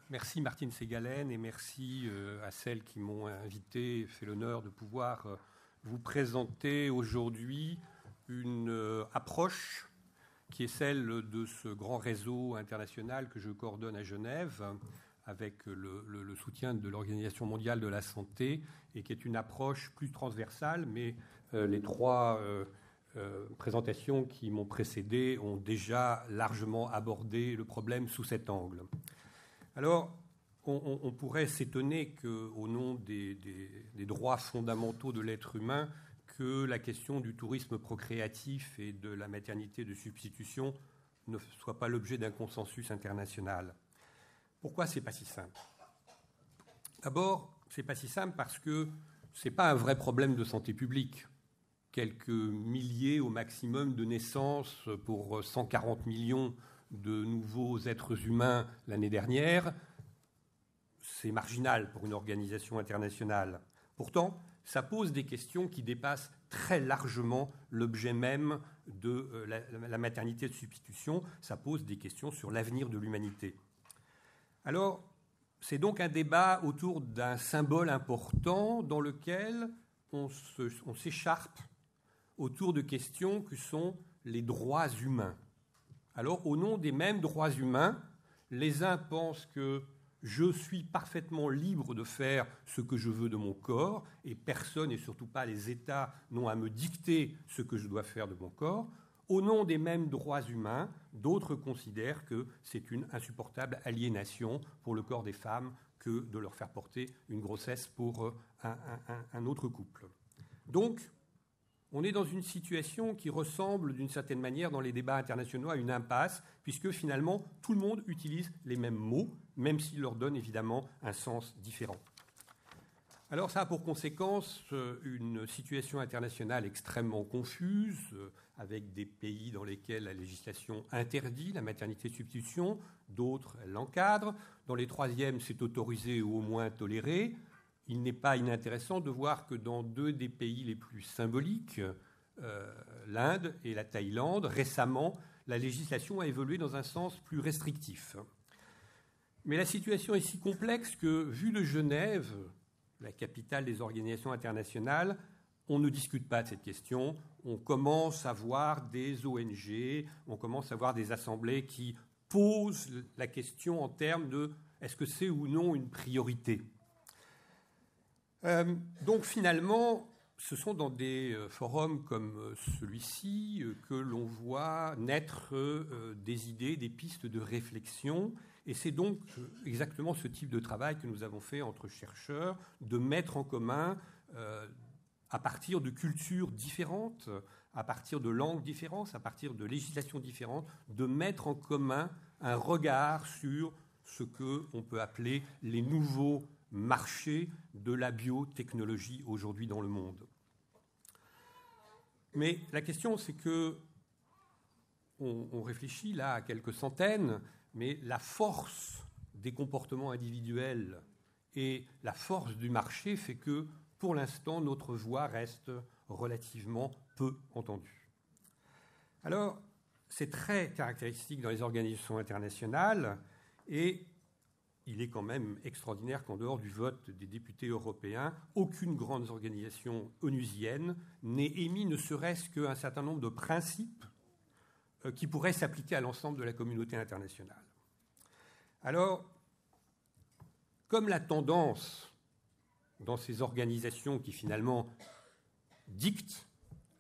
Merci Martine Ségalen et merci à celles qui m'ont invité, fait l'honneur de pouvoir vous présenter aujourd'hui une approche qui est celle de ce grand réseau international que je coordonne à Genève avec le soutien de l'Organisation mondiale de la santé et qui est une approche plus transversale, mais les trois présentations qui m'ont précédé ont déjà largement abordé le problème sous cet angle. Alors, on pourrait s'étonner qu'au nom des droits fondamentaux de l'être humain, que la question du tourisme procréatif et de la maternité de substitution ne soit pas l'objet d'un consensus international. Pourquoi c'est pas si simple? D'abord, c'est pas si simple parce que c'est pas un vrai problème de santé publique. Quelques milliers au maximum de naissances pour 140 millions de nouveaux êtres humains l'année dernière, c'est marginal pour une organisation internationale. Pourtant, ça pose des questions qui dépassent très largement l'objet même de la maternité de substitution. Ça pose des questions sur l'avenir de l'humanité. Alors, c'est donc un débat autour d'un symbole important dans lequel on s'écharpe autour de questions que sont les droits humains. Alors, au nom des mêmes droits humains, les uns pensent que je suis parfaitement libre de faire ce que je veux de mon corps et personne, et surtout pas les États, n'ont à me dicter ce que je dois faire de mon corps. Au nom des mêmes droits humains, d'autres considèrent que c'est une insupportable aliénation pour le corps des femmes que de leur faire porter une grossesse pour un autre couple. Donc, on est dans une situation qui ressemble d'une certaine manière dans les débats internationaux à une impasse, puisque finalement tout le monde utilise les mêmes mots, même s'ils leur donnent évidemment un sens différent. Alors ça a pour conséquence une situation internationale extrêmement confuse, avec des pays dans lesquels la législation interdit la maternité de substitution, d'autres l'encadrent, dans les troisièmes c'est autorisé ou au moins toléré. Il n'est pas inintéressant de voir que dans deux des pays les plus symboliques, l'Inde et la Thaïlande, récemment, la législation a évolué dans un sens plus restrictif. Mais la situation est si complexe que, vu de Genève, la capitale des organisations internationales, on ne discute pas de cette question. On commence à voir des ONG, on commence à voir des assemblées qui posent la question en termes de est-ce que c'est ou non une priorité ? Donc finalement, ce sont dans des forums comme celui-ci que l'on voit naître des idées, des pistes de réflexion. Et c'est donc exactement ce type de travail que nous avons fait entre chercheurs, de mettre en commun, à partir de cultures différentes, à partir de langues différentes, à partir de législations différentes, de mettre en commun un regard sur ce qu'on peut appeler les nouveaux marché de la biotechnologie aujourd'hui dans le monde. Mais la question, c'est que on réfléchit là à quelques centaines, mais la force des comportements individuels et la force du marché fait que, pour l'instant, notre voix reste relativement peu entendue. Alors, c'est très caractéristique dans les organisations internationales et il est quand même extraordinaire qu'en dehors du vote des députés européens, aucune grande organisation onusienne n'ait émis ne serait-ce qu'un certain nombre de principes qui pourraient s'appliquer à l'ensemble de la communauté internationale. Alors, comme la tendance dans ces organisations qui finalement dictent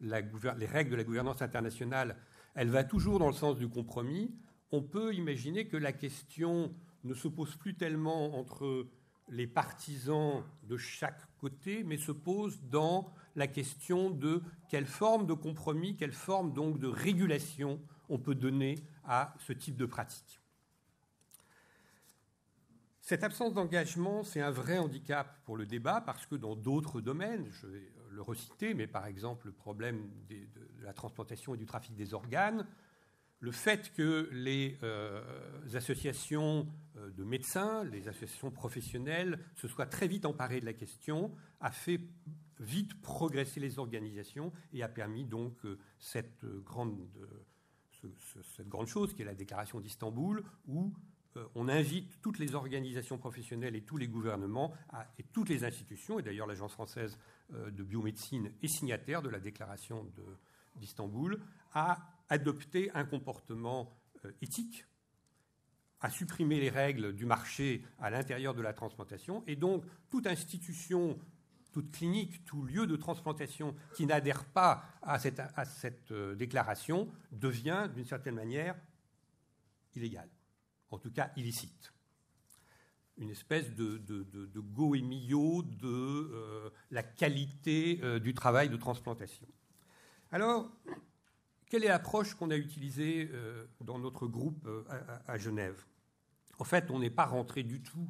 les règles de la gouvernance internationale, elle va toujours dans le sens du compromis, on peut imaginer que la question ne se pose plus tellement entre les partisans de chaque côté, mais se pose dans la question de quelle forme de compromis, quelle forme donc de régulation on peut donner à ce type de pratique. Cette absence d'engagement, c'est un vrai handicap pour le débat parce que dans d'autres domaines, je vais le reciter, mais par exemple le problème de la transplantation et du trafic des organes, le fait que les associations de médecins, les associations professionnelles se soient très vite emparées de la question a fait vite progresser les organisations et a permis donc cette grande chose qui est la déclaration d'Istanbul où on invite toutes les organisations professionnelles et tous les gouvernements et toutes les institutions, et d'ailleurs l'Agence française de biomédecine est signataire de la déclaration d'Istanbul, à adopter un comportement éthique, à supprimer les règles du marché à l'intérieur de la transplantation, et donc toute institution, toute clinique, tout lieu de transplantation qui n'adhère pas à cette déclaration devient d'une certaine manière illégal, en tout cas illicite. Une espèce de goémillot de la qualité du travail de transplantation. Alors, quelle est l'approche qu'on a utilisée dans notre groupe à Genève ? En fait, on n'est pas rentré du tout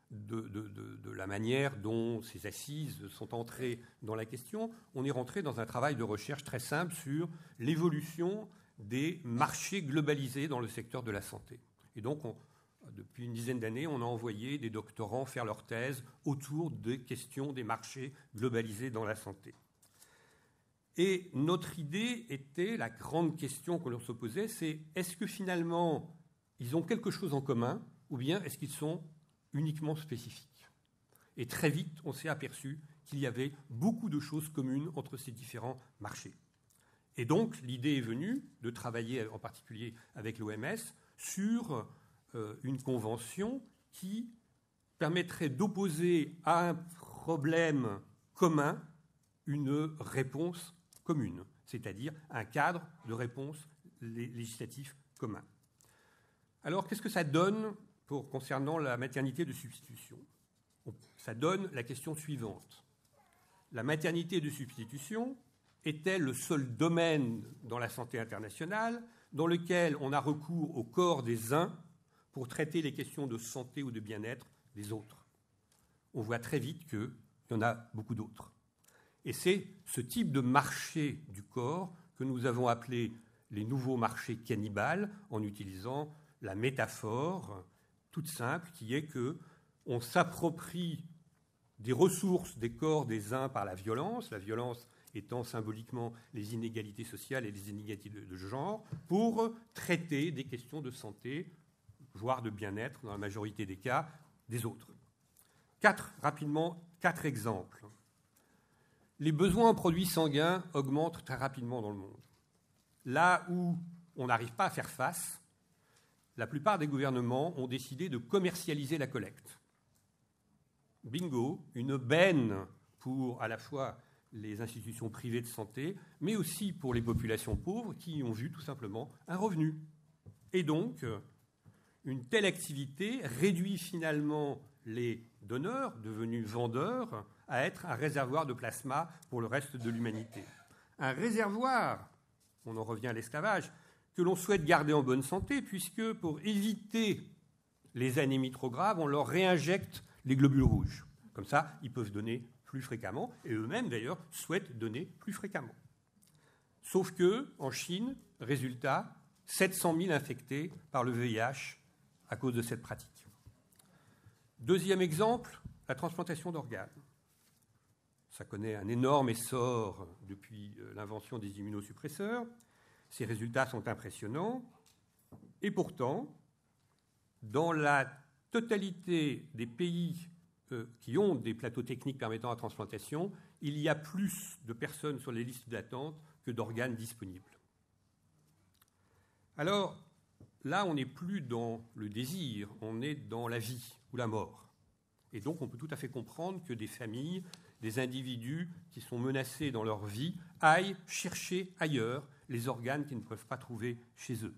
de la manière dont ces assises sont entrées dans la question. On est rentré dans un travail de recherche très simple sur l'évolution des marchés globalisés dans le secteur de la santé. Et donc, depuis une dizaine d'années, on a envoyé des doctorants faire leur thèse autour des questions des marchés globalisés dans la santé. Et notre idée était, la grande question que l'on se posait, c'est est-ce que finalement ils ont quelque chose en commun ou bien est-ce qu'ils sont uniquement spécifiques ? Et très vite, on s'est aperçu qu'il y avait beaucoup de choses communes entre ces différents marchés. Et donc, l'idée est venue de travailler en particulier avec l'OMS sur une convention qui permettrait d'opposer à un problème commun une réponse commune, c'est-à-dire un cadre de réponse législatif commun. Alors, qu'est-ce que ça donne concernant la maternité de substitution ? Ça donne la question suivante. La maternité de substitution est-elle le seul domaine dans la santé internationale dans lequel on a recours au corps des uns pour traiter les questions de santé ou de bien-être des autres ? On voit très vite qu'il y en a beaucoup d'autres. Et c'est ce type de marché du corps que nous avons appelé les nouveaux marchés cannibales, en utilisant la métaphore toute simple qui est qu'on s'approprie des ressources des corps des uns par la violence étant symboliquement les inégalités sociales et les inégalités de genre, pour traiter des questions de santé, voire de bien-être, dans la majorité des cas, des autres. Rapidement, 4 exemples. Les besoins en produits sanguins augmentent très rapidement dans le monde. Là où on n'arrive pas à faire face, la plupart des gouvernements ont décidé de commercialiser la collecte. Bingo, une aubaine pour à la fois les institutions privées de santé, mais aussi pour les populations pauvres qui y ont vu tout simplement un revenu. Et donc, une telle activité réduit finalement les donneurs, devenus vendeurs, à être un réservoir de plasma pour le reste de l'humanité. Un réservoir, on en revient à l'esclavage, que l'on souhaite garder en bonne santé, puisque pour éviter les anémies trop graves, on leur réinjecte les globules rouges. Comme ça, ils peuvent donner plus fréquemment, et eux-mêmes d'ailleurs souhaitent donner plus fréquemment. Sauf que, en Chine, résultat, 700 000 infectés par le VIH à cause de cette pratique. Deuxième exemple, la transplantation d'organes. Ça connaît un énorme essor depuis l'invention des immunosuppresseurs. Ces résultats sont impressionnants. Et pourtant, dans la totalité des pays qui ont des plateaux techniques permettant la transplantation, il y a plus de personnes sur les listes d'attente que d'organes disponibles. Alors, là, on n'est plus dans le désir, on est dans la vie ou la mort. Et donc, on peut tout à fait comprendre que des familles, des individus qui sont menacés dans leur vie, aillent chercher ailleurs les organes qu'ils ne peuvent pas trouver chez eux.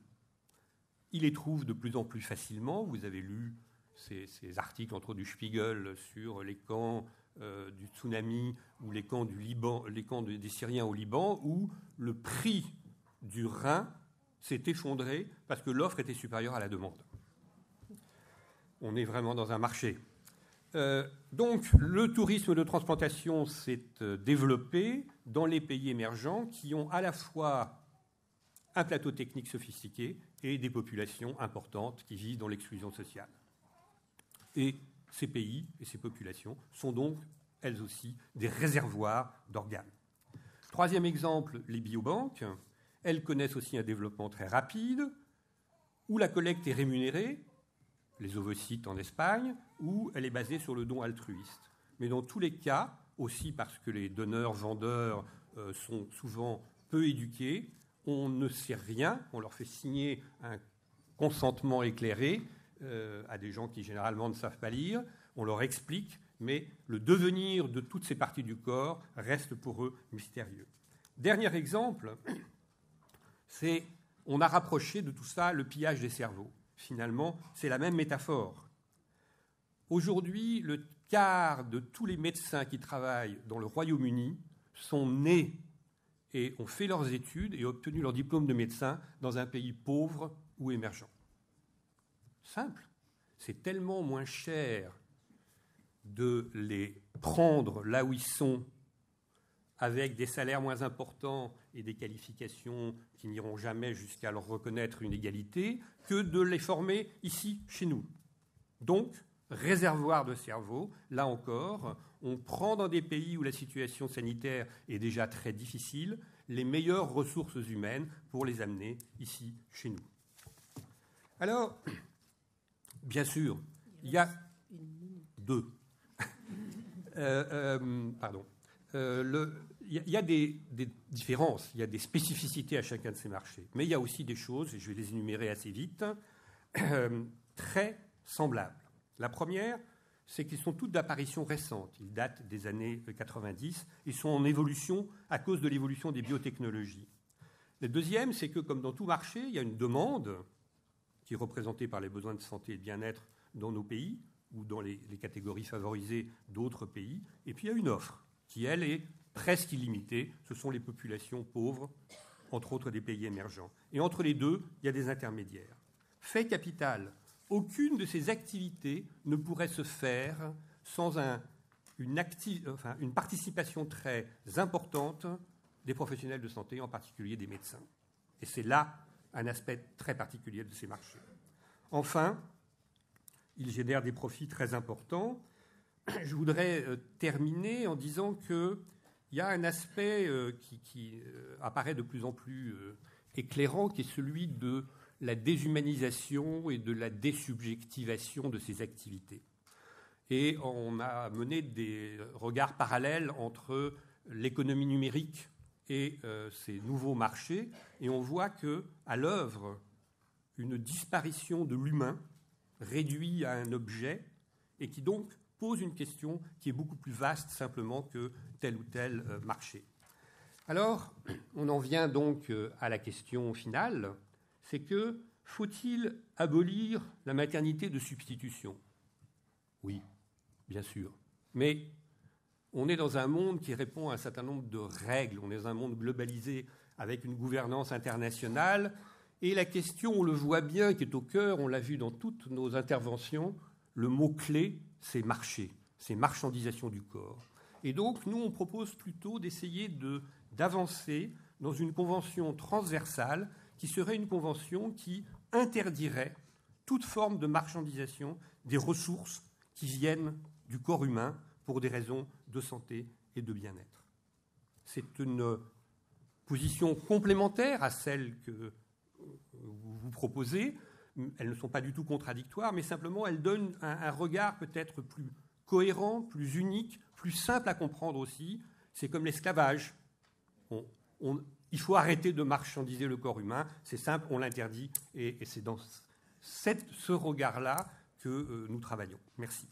Ils les trouvent de plus en plus facilement. Vous avez lu ces articles, entre autres du Spiegel, sur les camps du tsunami ou les camps du Liban, les camps des Syriens au Liban, où le prix du rein s'est effondré parce que l'offre était supérieure à la demande. On est vraiment dans un marché. Donc, le tourisme de transplantation s'est développé dans les pays émergents qui ont à la fois un plateau technique sophistiqué et des populations importantes qui vivent dans l'exclusion sociale. Et ces pays et ces populations sont donc, elles aussi, des réservoirs d'organes. Troisième exemple, les biobanques. Elles connaissent aussi un développement très rapide, où la collecte est rémunérée, les ovocytes en Espagne, ou elle est basée sur le don altruiste. Mais dans tous les cas, aussi parce que les donneurs-vendeurs sont souvent peu éduqués, on ne sait rien, on leur fait signer un consentement éclairé à des gens qui généralement ne savent pas lire, on leur explique, mais le devenir de toutes ces parties du corps reste pour eux mystérieux. Dernier exemple, c'est on a rapproché de tout ça le pillage des cerveaux. Finalement, c'est la même métaphore. Aujourd'hui, le quart de tous les médecins qui travaillent dans le Royaume-Uni sont nés et ont fait leurs études et obtenu leur diplôme de médecin dans un pays pauvre ou émergent. Simple. C'est tellement moins cher de les prendre là où ils sont avec des salaires moins importants et des qualifications qui n'iront jamais jusqu'à leur reconnaître une égalité, que de les former ici, chez nous. Donc, réservoir de cerveau, là encore, on prend dans des pays où la situation sanitaire est déjà très difficile les meilleures ressources humaines pour les amener ici, chez nous. Alors, bien sûr, il y a deux. Pardon. Il y a des différences, il y a des spécificités à chacun de ces marchés. Mais il y a aussi des choses, et je vais les énumérer assez vite, très semblables. La première, c'est qu'ils sont toutes d'apparition récente. Ils datent des années 90 et sont en évolution à cause de l'évolution des biotechnologies. Le deuxième, c'est que, comme dans tout marché, il y a une demande qui est représentée par les besoins de santé et de bien-être dans nos pays ou dans les catégories favorisées d'autres pays. Et puis il y a une offre qui, elle, est presque illimitée. Ce sont les populations pauvres, entre autres des pays émergents. Et entre les deux, il y a des intermédiaires. Fait capital, aucune de ces activités ne pourrait se faire sans une participation très importante des professionnels de santé, en particulier des médecins. Et c'est là un aspect très particulier de ces marchés. Enfin, ils génèrent des profits très importants. Je voudrais terminer en disant qu'il y a un aspect qui apparaît de plus en plus éclairant, qui est celui de la déshumanisation et de la désubjectivation de ces activités. Et on a mené des regards parallèles entre l'économie numérique et ces nouveaux marchés, et on voit qu'à l'œuvre, une disparition de l'humain réduit à un objet, et qui donc pose une question qui est beaucoup plus vaste simplement que tel ou tel marché. Alors, on en vient donc à la question finale, c'est que faut-il abolir la maternité de substitution ? Oui, bien sûr. Mais on est dans un monde qui répond à un certain nombre de règles. On est dans un monde globalisé avec une gouvernance internationale. Et la question, on le voit bien, qui est au cœur, on l'a vu dans toutes nos interventions, le mot-clé, c'est marché, c'est marchandisation du corps. Et donc, nous, on propose plutôt d'essayer d'avancer dans une convention transversale qui serait une convention qui interdirait toute forme de marchandisation des ressources qui viennent du corps humain pour des raisons de santé et de bien-être. C'est une position complémentaire à celle que vous proposez. Elles ne sont pas du tout contradictoires, mais simplement elles donnent un regard peut-être plus cohérent, plus unique, plus simple à comprendre aussi. C'est comme l'esclavage. Il faut arrêter de marchandiser le corps humain, c'est simple, on l'interdit, et c'est dans ce regard-là que nous travaillons. Merci.